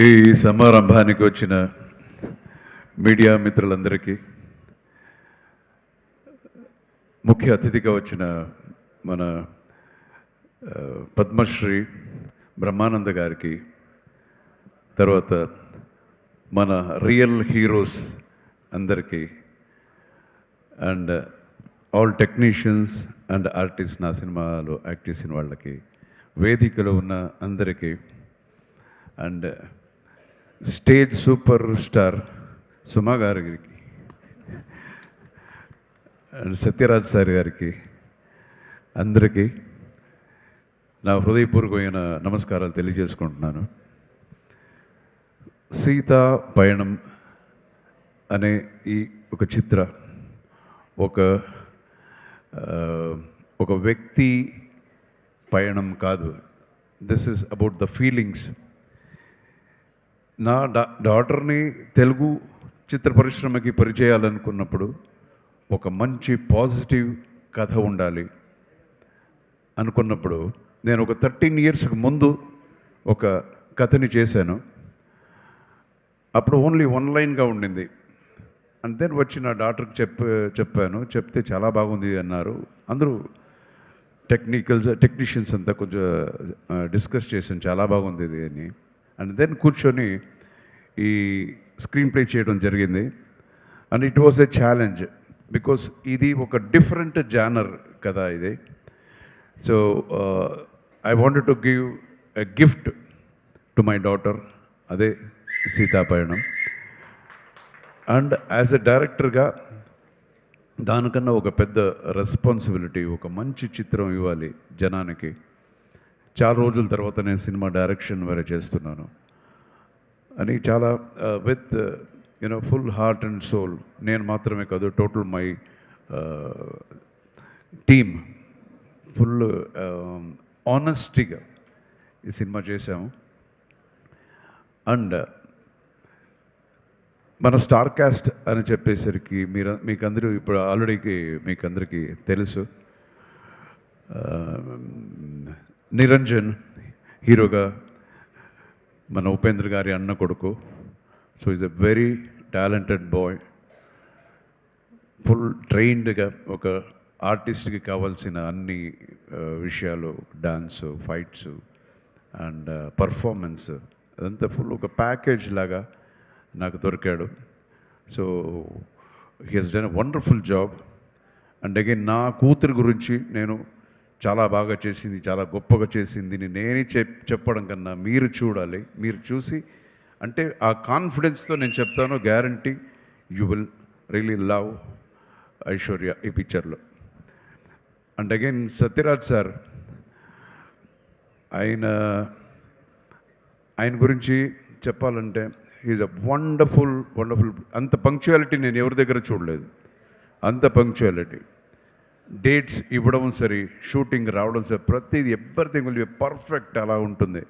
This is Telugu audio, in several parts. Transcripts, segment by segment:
ఈ సమారంభానికి వచ్చిన మీడియా మిత్రులందరికీ, ముఖ్య అతిథిగా వచ్చిన మన పద్మశ్రీ బ్రహ్మానంద గారికి, తర్వాత మన రియల్ హీరోస్ అందరికీ, and all technicians and artist, నా సినిమాలో యాక్ట్ చేసిన వాళ్ళకి, వేదికలో ఉన్న అందరికీ, అండ్ స్టేజ్ సూపర్ స్టార్ సుమా గారికి అండ్ సత్యరాజ్ సార్ గారికి, అందరికీ నా హృదయపూర్వకమైన నమస్కారాలు తెలియజేసుకుంటున్నాను. సీతా పయణం అనే ఈ ఒక చిత్ర ఒక వ్యక్తి పయణం కాదు. This is about the feelings. నా డాటర్ని తెలుగు చిత్ర పరిశ్రమకి పరిచయాలనుకున్నప్పుడు ఒక మంచి పాజిటివ్ కథ ఉండాలి అనుకున్నప్పుడు నేను ఒక 13 ఇయర్స్కి ముందు ఒక కథని చేశాను. అప్పుడు ఓన్లీ 1 లైన్గా ఉండింది. అండ్ దెన్ వచ్చి నా డాక్టర్కి చెప్పాను. చెప్తే చాలా బాగుంది అన్నారు. అందరూ టెక్నీషియన్స్ అంతా కొంచెం డిస్కస్ చేశాను, చాలా బాగుంది ఇది అని. అండ్ దెన్ కూర్చొని ఈ స్క్రీన్ ప్లే చేయడం జరిగింది. And it was a challenge because ఇది ఒక డిఫరెంట్ జానర్ కదా ఇది. So I wanted to give a gift to my daughter, అదే సీతాపయణం. అండ్ యాజ్ ఎ డైరెక్టర్గా దానికన్నా ఒక పెద్ద రెస్పాన్సిబిలిటీ, ఒక మంచి చిత్రం ఇవ్వాలి జనానికి. చాలా రోజుల తర్వాత నేను సినిమా డైరెక్షన్ వేరే చేస్తున్నాను అని చాలా with full heart and soul, నేను మాత్రమే కాదు, టోటల్ మై టీమ్ ఫుల్ ఆనెస్టీగా ఈ సినిమా చేశాము. అండ్ మన స్టార్ కాస్ట్ అని చెప్పేసరికి మీకందరూ ఇప్పుడు ఆల్రెడీ మీకందరికీ తెలుసు. నిరంజన్ హీరోగా, మన ఉపేంద్ర గారి అన్న కొడుకు. So is a very talented boy, full ట్రైన్డ్గా ఒక ఆర్టిస్ట్కి కావాల్సిన అన్ని విషయాలు, డాన్సు, ఫైట్స్ అండ్ పర్ఫార్మెన్స్, అదంతా ఫుల్ ఒక ప్యాకేజ్ లాగా నాకు దొరికాడు. So he Hess done a wonderful job. And again నా కూతురు గురించి నేను చాలా బాగా చేసింది, చాలా గొప్పగా చేసింది నేనే చెప్పడం కన్నా మీరు చూడాలి. మీరు చూసి అంటే ఆ కాన్ఫిడెన్స్తో నేను చెప్తాను, guarantee you will really love Aishwarya ఈ పిక్చర్లో. అండ్ అగైన్ సత్యరాజ్ సార్, ఆయన గురించి చెప్పాలంటే ఈజ్ అ వండర్ఫుల్ అంత పంక్చువాలిటీ నేను ఎవరి దగ్గర చూడలేదు. అంత పంక్చువాలిటీ, డేట్స్ ఇవ్వడం సరే, షూటింగ్ రావడం సరే, ప్రతిదీ ఎవ్రీథింగ్ విల్ బి పర్ఫెక్ట్. అలా ఉంటుంది.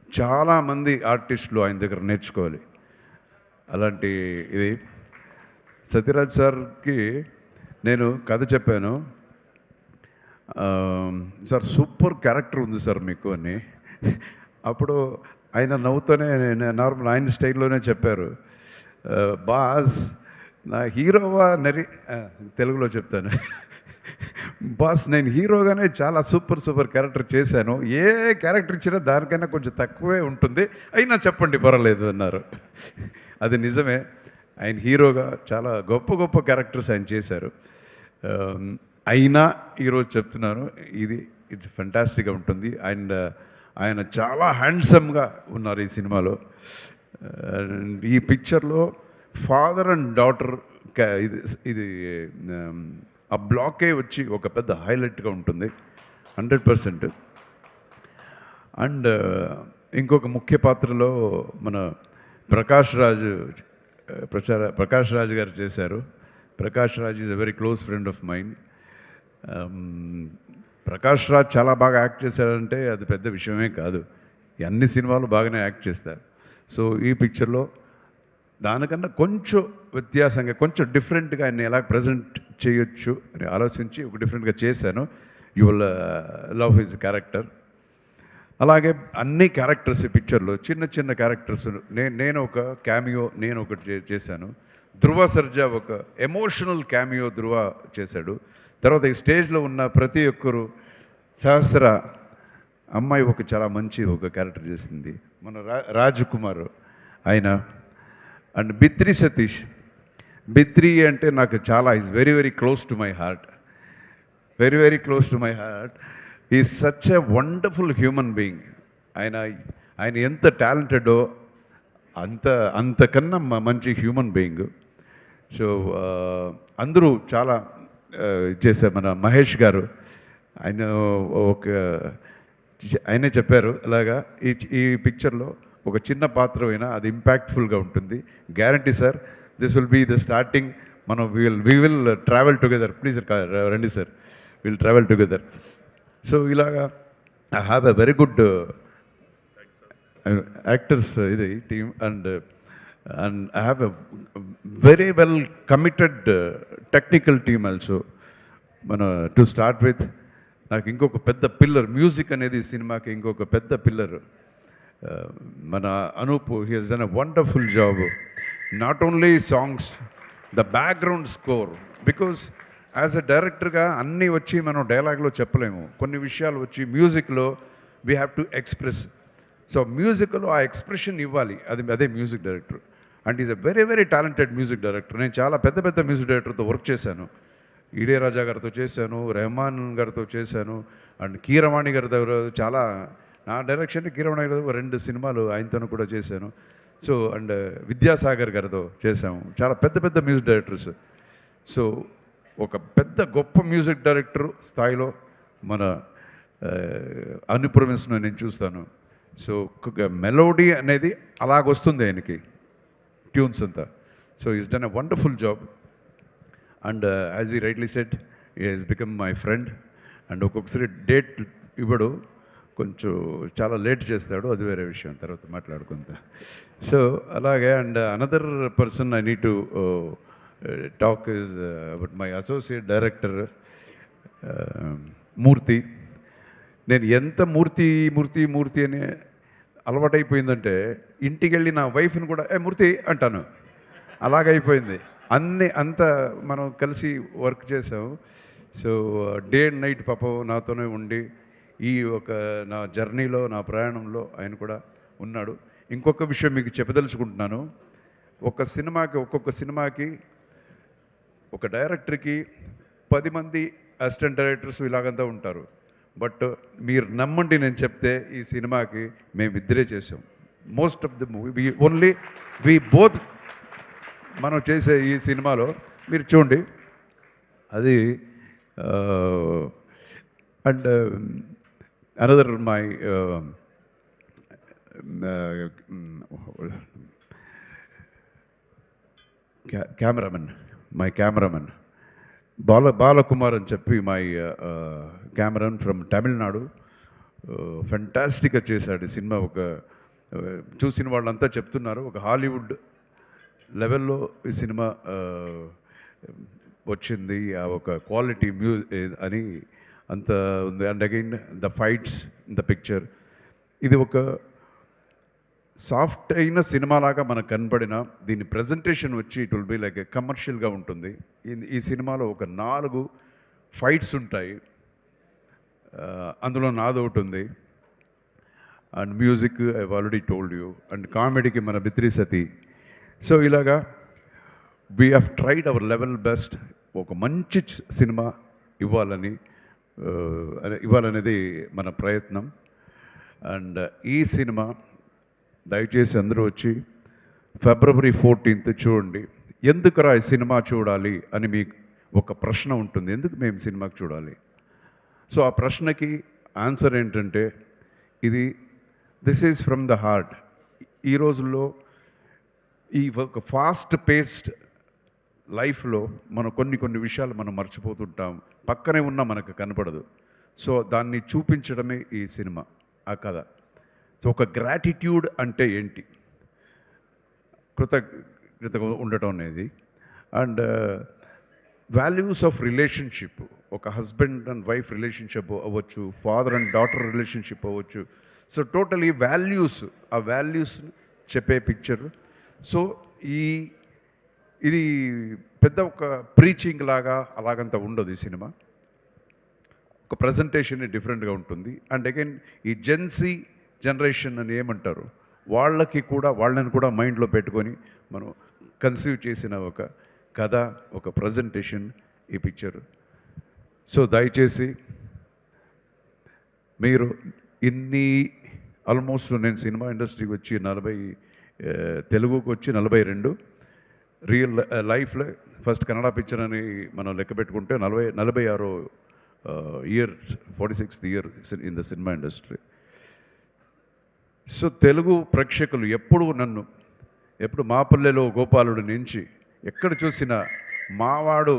చాలామంది ఆర్టిస్టులు ఆయన దగ్గర నేర్చుకోవాలి. అలాంటి ఇది సత్యరాజ్ సార్కి నేను కథ చెప్పాను. సార్ సూపర్ క్యారెక్టర్ ఉంది సార్ మీకు అని. అప్పుడు ఆయన నవ్వుతూనే నార్మల్ ఆయన స్టైల్లోనే చెప్పారు, బాస్ నా హీరోవా తెలుగులో చెప్తాను, బాస్ నేను హీరోగానే చాలా సూపర్ క్యారెక్టర్ చేశాను, ఏ క్యారెక్టర్ ఇచ్చినా దానికైనా కొంచెం తక్కువే ఉంటుంది, అయినా చెప్పండి పర్వాలేదు అన్నారు. అది నిజమే. ఆయన హీరోగా చాలా గొప్ప క్యారెక్టర్స్ ఆయన చేశారు. అయినా ఈరోజు చెప్తున్నాను, ఇట్స్ ఫెంటాస్టిక్గా ఉంటుంది. అండ్ ఆయన చాలా హ్యాండ్సమ్గా ఉన్నారు ఈ సినిమాలో. ఈ పిక్చర్లో ఫాదర్ అండ్ డాటర్ ఇది ఆ బ్లాకే వచ్చి ఒక పెద్ద హైలైట్గా ఉంటుంది 100%. అండ్ ఇంకొక ముఖ్య పాత్రలో మన ప్రకాష్ రాజ్ గారు చేశారు. Prakash Raj is a very close friend of mind. Prakash Raj చాలా బాగా యాక్ట్ చేశారంటే అది పెద్ద విషయమే కాదు. అన్ని సినిమాలు బాగానే యాక్ట్ చేస్తారు. సో ఈ పిక్చర్లో దానికన్నా కొంచెం వ్యత్యాసంగా, కొంచెం డిఫరెంట్గా ఆయన ఎలా ప్రజెంట్ చేయొచ్చు అని ఆలోచించి ఒక డిఫరెంట్గా చేశాను. You will love his character. అలాగే అన్ని క్యారెక్టర్స్ ఈ పిక్చర్లో చిన్న చిన్న క్యారెక్టర్స్ నేను ఒక క్యామియో నేను ఒకటి చేశాను. ధృవ సర్జా ఒక ఎమోషనల్ క్యామియో ధృవ చేశాడు. తర్వాత ఈ స్టేజ్లో ఉన్న ప్రతి ఒక్కరు సహస్ర అమ్మాయి ఒక చాలా మంచి ఒక క్యారెక్టర్ చేసింది. మన రాజ్ కుమార్ ఆయన అండ్ బిత్రి సతీష్. బిత్రి అంటే నాకు చాలా is very very close to my heart. Very very close to my heart. Is such a wonderful human being. ఆయన ఆయన ఎంత టాలెంటెడో అంతకన్నా మంచి హ్యూమన్ బీయింగ్. సో అందరూ చాలా చేశారు. మన మహేష్ గారు ఆయన ఒక ఆయనే చెప్పారు అలాగా ఈ పిక్చర్లో ఒక చిన్న పాత్ర అయినా అది ఇంపాక్ట్ఫుల్గా ఉంటుంది. Guarantee sir, this will be the starting. మనం we will travel together. Please రండి sir, will travel together. So ఇలాగా I have a very good actors ఇది team and I have a very well committed technical team also. మన టు స్టార్ట్ విత్ నాకు ఇంకొక పెద్ద పిల్లర్ మ్యూజిక్ అనేది సినిమాకి ఇంకొక పెద్ద పిల్లర్ మన Anoop. He Hess done a wonderful job. Not only songs, the background score. Because as a డైరెక్టర్గా అన్నీ వచ్చి మనం డైలాగ్లో చెప్పలేము. కొన్ని విషయాలు వచ్చి మ్యూజిక్లో we have to express. So మ్యూజిక్లో ఆ ఎక్స్ప్రెషన్ ఇవ్వాలి. అదే music director. And is a very very talented music director. నేను చాలా పెద్ద పెద్ద మ్యూజిక్ డైరెక్టర్తో వర్క్ చేశాను. ఇళయరాజా గారితో చేశాను, రెహమాన్ గారితో చేశాను, అండ్ కీరవాణి గారి దగ్గర చాలా నా డైరెక్షన్ కీరవాణి గారి 2 సినిమాలు ఆయనతో కూడా చేశాను. సో అండ్ విద్యాసాగర్ గారితో చేశాము. చాలా పెద్ద పెద్ద మ్యూజిక్ డైరెక్టర్స్. సో ఒక పెద్ద గొప్ప మ్యూజిక్ డైరెక్టర్ స్థాయిలో మన అనుప్రమిస్తున్న నేను చూస్తాను. సో మెలోడీ అనేది అలాగొస్తుంది ఆయనకి, ట్యూన్స్ అంతా. So is done a wonderful job. And as he rightly said, he he's become my friend. And ఒక్కొక్కసారి డేట్ ఇవ్వడు, కొంచెం చాలా లేట్ చేస్తాడు, అది వేరే విషయం, తర్వాత మాట్లాడుకుంటా. సో అలాగే and another person I need to talk is about my associate director Murthy. నేను ఎంత మూర్తి మూర్తి మూర్తి అని అలవాటైపోయిందంటే ఇంటికి వెళ్ళి నా వైఫ్ని కూడా మూర్తి అంటాను. అలాగైపోయింది. అంత మనం కలిసి వర్క్ చేసాము. సో డే అండ్ నైట్ పాపం నాతోనే ఉండి ఈ ఒక నా జర్నీలో నా ప్రయాణంలో ఆయన కూడా ఉన్నాడు. ఇంకొక విషయం మీకు చెప్పదలుచుకుంటున్నాను. ఒక్కొక్క సినిమాకి ఒక డైరెక్టర్కి 10 మంది అసిస్టెంట్ డైరెక్టర్స్ ఇలాగంతా ఉంటారు. బట్ మీరు నమ్మండి, నేను చెప్తే ఈ సినిమాకి మేమిద్దరే చేసాం. Most of the movie only we both మనం చేసే ఈ సినిమాలో మీరు చూడండి అది. And another my cameraman Balakumar అని చెప్పి మై కెమెరామెన్ ఫ్రమ్ తమిళనాడు. ఫెంటాస్టిక్గా చేశాడు ఈ సినిమా. ఒక చూసిన వాళ్ళంతా చెప్తున్నారు ఒక హాలీవుడ్ లెవెల్లో ఈ సినిమా వచ్చింది, ఒక క్వాలిటీ అని అంత ఉంది. And again the fights in the picture, ఇది ఒక సాఫ్ట్ అయిన సినిమాలాగా మనకు కనపడిన దీని ప్రజెంటేషన్ వచ్చి ఇట్ విల్ బి లైక్ కమర్షియల్గా ఉంటుంది. ఈ సినిమాలో ఒక 4 ఫైట్స్ ఉంటాయి, అందులో నాదొకటి ఉంది. And music I already told you. And కామెడీకి మన బిత్రి సతీ. సో ఇలాగా we have tried our level best ఒక మంచి సినిమా ఇవ్వాలనేది మన ప్రయత్నం. అండ్ ఈ సినిమా దయచేసి అందరూ వచ్చి February 14th చూడండి. ఎందుకురా ఈ సినిమా చూడాలి అని మీకు ఒక ప్రశ్న ఉంటుంది, ఎందుకు మేము సినిమాకి చూడాలి? సో ఆ ప్రశ్నకి ఆన్సర్ ఏంటంటే this is from the heart. ఈ రోజుల్లో ఈ ఒక ఫాస్ట్ పేస్డ్ లైఫ్లో మనం కొన్ని విషయాలు మనం మర్చిపోతుంటాం, పక్కనే ఉన్నా మనకు కనపడదు. సో దాన్ని చూపించడమే ఈ సినిమా, ఆ కథ. సో ఒక గ్రాటిట్యూడ్ అంటే ఏంటి, కృతజ్ఞతగా ఉండటం అనేది. అండ్ వాల్యూస్ ఆఫ్ రిలేషన్షిప్, ఒక హస్బెండ్ అండ్ వైఫ్ రిలేషన్షిప్ అవ్వచ్చు, ఫాదర్ అండ్ డాటర్ రిలేషన్షిప్ అవ్వచ్చు. సో టోటలీ వాల్యూస్, ఆ వాల్యూస్ చెప్పే పిక్చర్. సో ఈ ఇది పెద్ద ఒక ప్రీచింగ్ లాగా అలాగంత ఉండదు ఈ సినిమా. ఒక ప్రజెంటేషన్ డిఫరెంట్గా ఉంటుంది. అండ్ అగైన్ ఈ జెన్సీ జనరేషన్ అని ఏమంటారు, వాళ్ళకి కూడా, వాళ్ళని కూడా మైండ్లో పెట్టుకొని మనం కన్సీవ్ చేసిన ఒక కథ, ఒక ప్రజెంటేషన్ ఈ పిక్చర్. సో దయచేసి మీరు ఆల్మోస్ట్ నేను సినిమా ఇండస్ట్రీకి వచ్చి తెలుగుకి వచ్చి 42, రియల్ లైఫ్లో ఫస్ట్ కన్నడ పిక్చర్ అని మనం లెక్క పెట్టుకుంటే 46 year, 46th year in the cinema industry. So Telugu ప్రేక్షకులు ఎప్పుడు మా పల్లెలో గోపాలుడి నుంచి ఎక్కడ చూసినా మావాడు,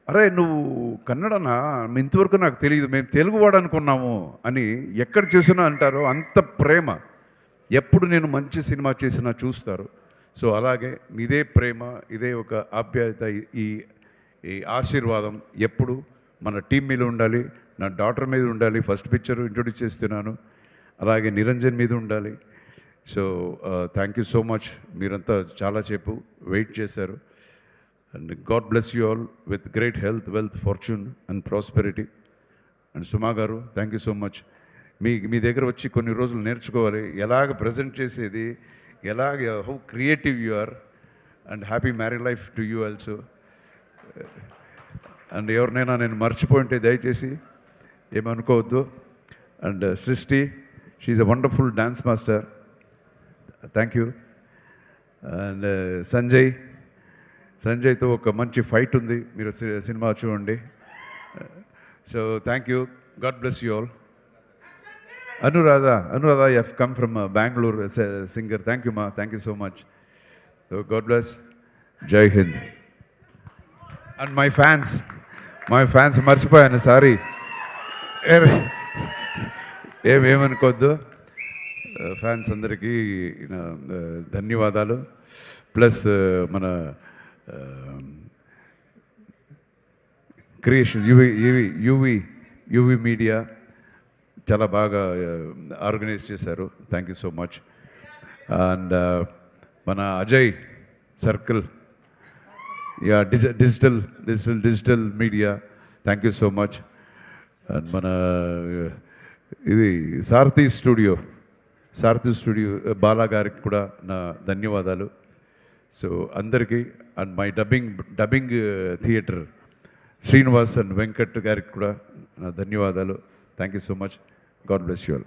అరే నువ్వు కన్నడనా, ఇంతవరకు నాకు తెలియదు, మేము తెలుగువాడు అనుకున్నాము అని ఎక్కడ చూసినా అంటారు. అంత ప్రేమ. ఎప్పుడు నేను మంచి సినిమా చేసినా చూస్తారు. సో అలాగే ఇదే ప్రేమ, ఇదే ఒక ఆప్యాయత, ఈ ఆశీర్వాదం ఎప్పుడు మన టీం మీద ఉండాలి, నా డాటర్ మీద ఉండాలి. ఫస్ట్ పిక్చర్ ఇంట్రొడ్యూస్ చేస్తున్నాను, అలాగే నిరంజన్ మీద ఉండాలి. So thank you so much. మీరంతా చాలాసేపు వెయిట్ చేశారు. And god bless you all with great health, wealth, fortune and prosperity. And Suma garu thank you so much. మీ దగ్గర వచ్చి కొన్ని రోజులు నేర్చుకోవాలి ఎలాగ ప్రజెంట్ చేసేది, ఎలాగ, how creative you are. And happy married life to you also. And ఎవరినైనా నేను మర్చిపోయింటే దయచేసి ఏమనుకోవద్దు. And Srishti, she's a wonderful dance master, thank you. And సంజయ్తో ఒక మంచి ఫైట్ ఉంది, మీరు సినిమా చూడండి. So thank you, God bless you all. Anuradha, you have come from Bangalore as a singer. Thank you, ma. Thank you so much. So God bless. Jai Hind. And my fans, మర్చిపోయాను, సారీ. ఏమనుకోవద్దు. ఫ్యాన్స్ అందరికీ ధన్యవాదాలు. ప్లస్ మన క్రియేషన్స్, యూవి మీడియా చాలా బాగా ఆర్గనైజ్ చేశారు. Thank you so much. And మన Ajay circle, digital media, thank you so much. And మన ఇది సారథి స్టూడియో బాలా గారికి కూడా నా ధన్యవాదాలు. సో అందరికీ, and my dubbing theatre Srinivas and Venkat గారికి కూడా నా ధన్యవాదాలు. Thank you so much. God bless you all.